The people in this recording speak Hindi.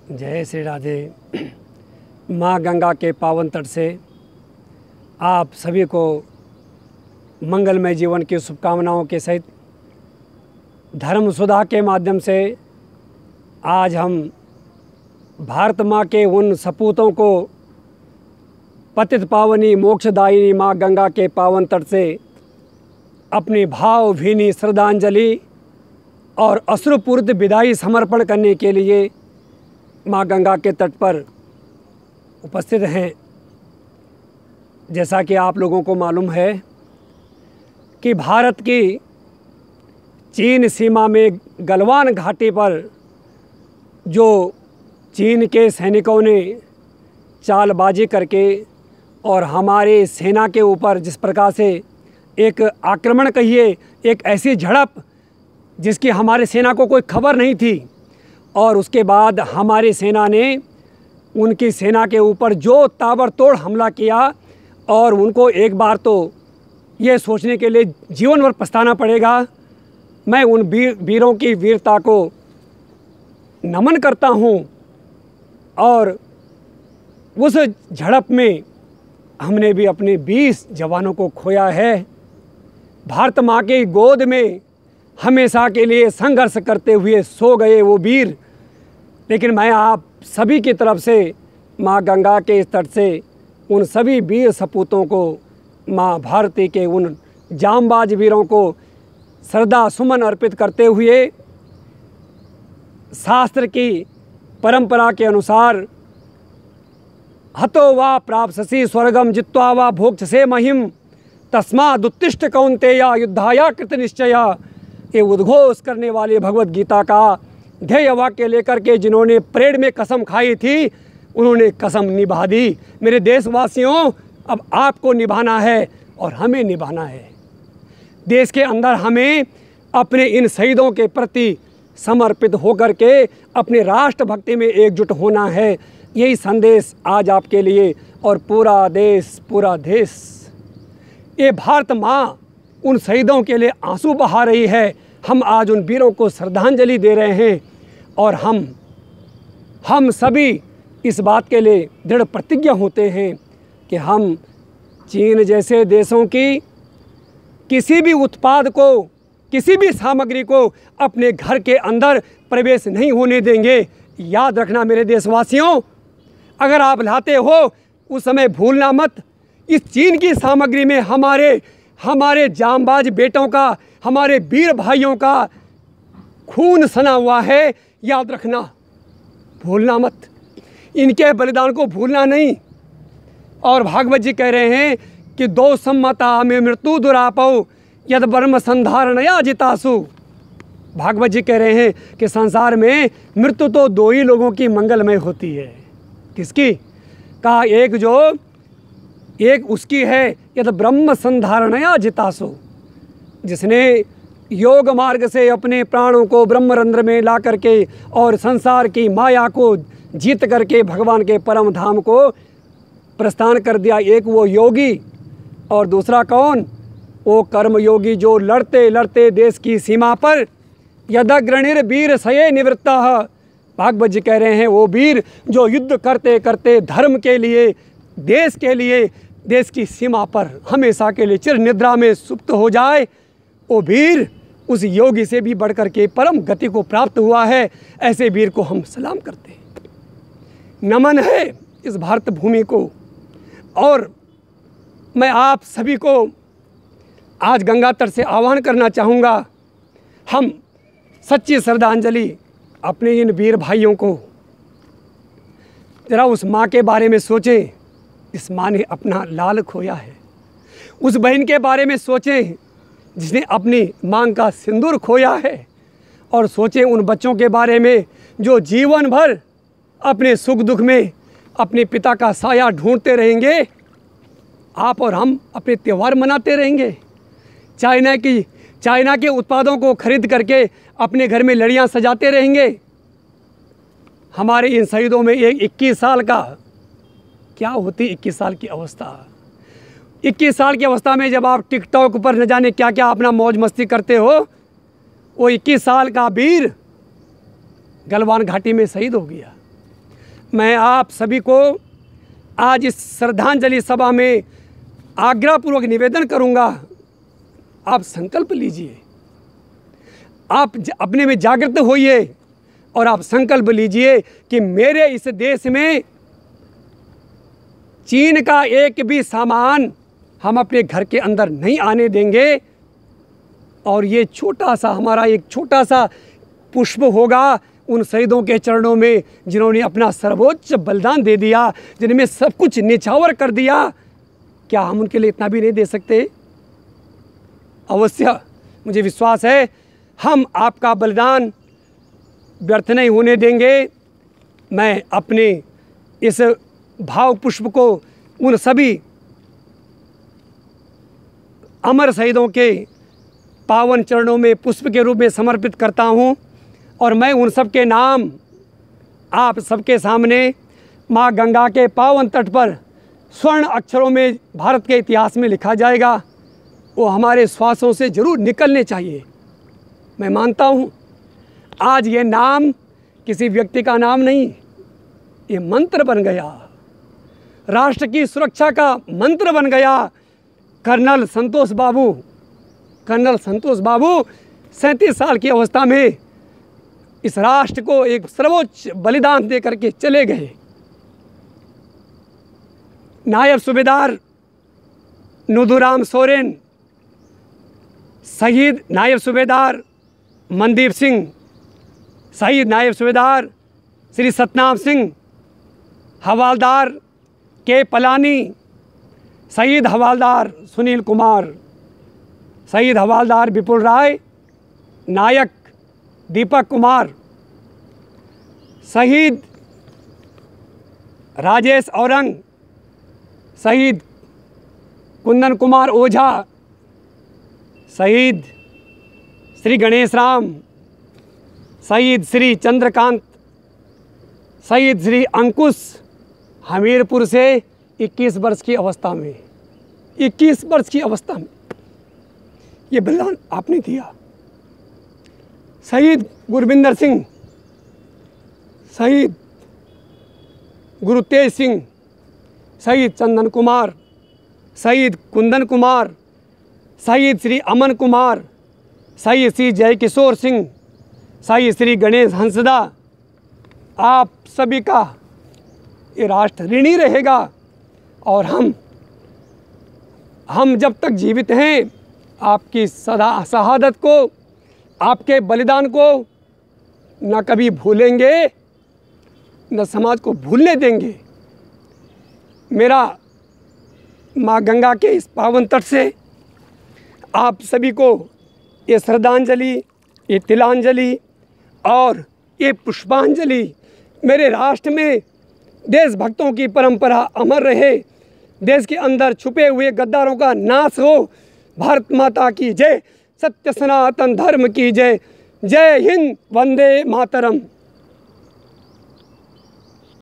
जय श्री राधे। माँ गंगा के पावन तट से आप सभी को मंगलमय जीवन की शुभकामनाओं के सहित धर्म सुधा के माध्यम से आज हम भारत माँ के उन सपूतों को पतित पावनी मोक्षदायिनी माँ गंगा के पावन तट से अपनी भावभीनी श्रद्धांजलि और अश्रुपूरित विदाई समर्पण करने के लिए माँ गंगा के तट पर उपस्थित हैं। जैसा कि आप लोगों को मालूम है कि भारत की चीन सीमा में गलवान घाटी पर जो चीन के सैनिकों ने चालबाजी करके और हमारे सेना के ऊपर जिस प्रकार से एक आक्रमण कहिए, एक ऐसी झड़प जिसकी हमारे सेना को कोई खबर नहीं थी, और उसके बाद हमारी सेना ने उनकी सेना के ऊपर जो ताबड़तोड़ हमला किया और उनको एक बार तो ये सोचने के लिए जीवन भर पछताना पड़ेगा। मैं उन वीरों की वीरता को नमन करता हूँ और उस झड़प में हमने भी अपने 20 जवानों को खोया है। भारत माँ की गोद में हमेशा के लिए संघर्ष करते हुए सो गए वो वीर। लेकिन मैं आप सभी की तरफ से माँ गंगा के इस तट से उन सभी वीर सपूतों को, माँ भारती के उन जांबाज वीरों को श्रद्धा सुमन अर्पित करते हुए शास्त्र की परंपरा के अनुसार हतो वा प्राप्स्यसि स्वर्गम जित्वा वा भोक्ष्यसे महिम तस्मादुत्तिष्ठ कौन्तेय युद्धाय कृत निश्चया, ये उद्घोष करने वाले भगवत गीता का ध्येय वाक्य लेकर के जिन्होंने परेड में कसम खाई थी, उन्होंने कसम निभा दी। मेरे देशवासियों, अब आपको निभाना है और हमें निभाना है। देश के अंदर हमें अपने इन शहीदों के प्रति समर्पित होकर के अपने राष्ट्रभक्ति में एकजुट होना है। यही संदेश आज आपके लिए और पूरा देश ये भारत माँ उन शहीदों के लिए आंसू बहा रही है। हम आज उन वीरों को श्रद्धांजलि दे रहे हैं और हम सभी इस बात के लिए दृढ़ प्रतिज्ञ होते हैं कि हम चीन जैसे देशों की किसी भी उत्पाद को, किसी भी सामग्री को अपने घर के अंदर प्रवेश नहीं होने देंगे। याद रखना मेरे देशवासियों, अगर आप लाते हो उस समय भूलना मत, इस चीन की सामग्री में हमारे जांबाज बेटों का, हमारे वीर भाइयों का खून सना हुआ है। याद रखना, भूलना मत, इनके बलिदान को भूलना नहीं। और भागवत जी कह रहे हैं कि दो सम्मता में मृत्यु दुरापौ यद ब्रह्म संधारणया जितासु। भागवत जी कह रहे हैं कि संसार में मृत्यु तो दो ही लोगों की मंगलमय होती है। किसकी? कहा एक उसकी है यद ब्रह्म संधारणया जितासु, जिसने योग मार्ग से अपने प्राणों को ब्रह्मरंध्र में ला करके और संसार की माया को जीत करके भगवान के परम धाम को प्रस्थान कर दिया। एक वो योगी और दूसरा कौन? वो कर्म योगी जो लड़ते लड़ते देश की सीमा पर यदग्रणिर वीर सये निवृत्तः। भागवत जी कह रहे हैं वो वीर जो युद्ध करते करते धर्म के लिए, देश के लिए, देश की सीमा पर हमेशा के लिए चिर निद्रा में सुप्त हो जाए, वो वीर उस योगी से भी बढ़कर के परम गति को प्राप्त हुआ है। ऐसे वीर को हम सलाम करते हैं, नमन है इस भारत भूमि को। और मैं आप सभी को आज गंगा तट से आह्वान करना चाहूँगा, हम सच्ची श्रद्धांजलि अपने इन वीर भाइयों को, जरा उस माँ के बारे में सोचें, इस माँ ने अपना लाल खोया है। उस बहन के बारे में सोचें जिसने अपनी मांग का सिंदूर खोया है। और सोचें उन बच्चों के बारे में जो जीवन भर अपने सुख दुख में अपने पिता का साया ढूंढते रहेंगे। आप और हम अपने त्यौहार मनाते रहेंगे, चाइना के उत्पादों को खरीद करके अपने घर में लड़ियाँ सजाते रहेंगे। हमारे इन शहीदों में एक 21 साल का क्या होती 21 साल की अवस्था। 21 साल की अवस्था में जब आप टिकटॉक पर न जाने क्या क्या अपना मौज मस्ती करते हो, वो 21 साल का वीर गलवान घाटी में शहीद हो गया। मैं आप सभी को आज इस श्रद्धांजलि सभा में आग्रहपूर्वक निवेदन करूंगा, आप संकल्प लीजिए, आप अपने में जागृत होइए और आप संकल्प लीजिए कि मेरे इस देश में चीन का एक भी सामान हम अपने घर के अंदर नहीं आने देंगे। और ये छोटा सा हमारा एक छोटा सा पुष्प होगा उन शहीदों के चरणों में जिन्होंने अपना सर्वोच्च बलिदान दे दिया, जिनमें सब कुछ निछावर कर दिया। क्या हम उनके लिए इतना भी नहीं दे सकते? अवश्य, मुझे विश्वास है हम आपका बलिदान व्यर्थ नहीं होने देंगे। मैं अपने इस भाव पुष्प को उन सभी अमर शहीदों के पावन चरणों में पुष्प के रूप में समर्पित करता हूं। और मैं उन सब के नाम आप सबके सामने माँ गंगा के पावन तट पर स्वर्ण अक्षरों में भारत के इतिहास में लिखा जाएगा, वो हमारे श्वासों से जरूर निकलने चाहिए। मैं मानता हूँ आज ये नाम किसी व्यक्ति का नाम नहीं, ये मंत्र बन गया, राष्ट्र की सुरक्षा का मंत्र बन गया। कर्नल संतोष बाबू 37 साल की अवस्था में इस राष्ट्र को एक सर्वोच्च बलिदान दे करके चले गए। नायब सूबेदार नुदुराम सोरेन, शहीद नायब सूबेदार मनदीप सिंह, शहीद नायब सूबेदार श्री सतनाम सिंह, हवालदार के पलानी, शहीद हवालदार सुनील कुमार, शहीद हवालदार विपुल राय, नायक दीपक कुमार, शहीद राजेश औरंग, शहीद कुंदन कुमार ओझा, शहीद श्री गणेश राम, शहीद श्री चंद्रकांत, शहीद श्री अंकुश, हमीरपुर से 21 वर्ष की अवस्था में, 21 वर्ष की अवस्था में ये बलिदान आपने दिया। शहीद गुरविंदर सिंह, शहीद गुरुतेज सिंह, शहीद चंदन कुमार, शहीद कुंदन कुमार, शहीद श्री अमन कुमार, शहीद श्री जय किशोर सिंह, शहीद श्री गणेश हंसदा, आप सभी का ये राष्ट्र ऋणी रहेगा। और हम जब तक जीवित हैं आपकी शहादत को, आपके बलिदान को न कभी भूलेंगे, न समाज को भूलने देंगे। मेरा माँ गंगा के इस पावन तट से आप सभी को ये श्रद्धांजलि, ये तिलांजलि और ये पुष्पांजलि, मेरे राष्ट्र में देशभक्तों की परंपरा अमर रहे, देश के अंदर छुपे हुए गद्दारों का नाश हो। भारत माता की जय, सत्य सनातन धर्म की जय। जय हिंद, वंदे मातरम।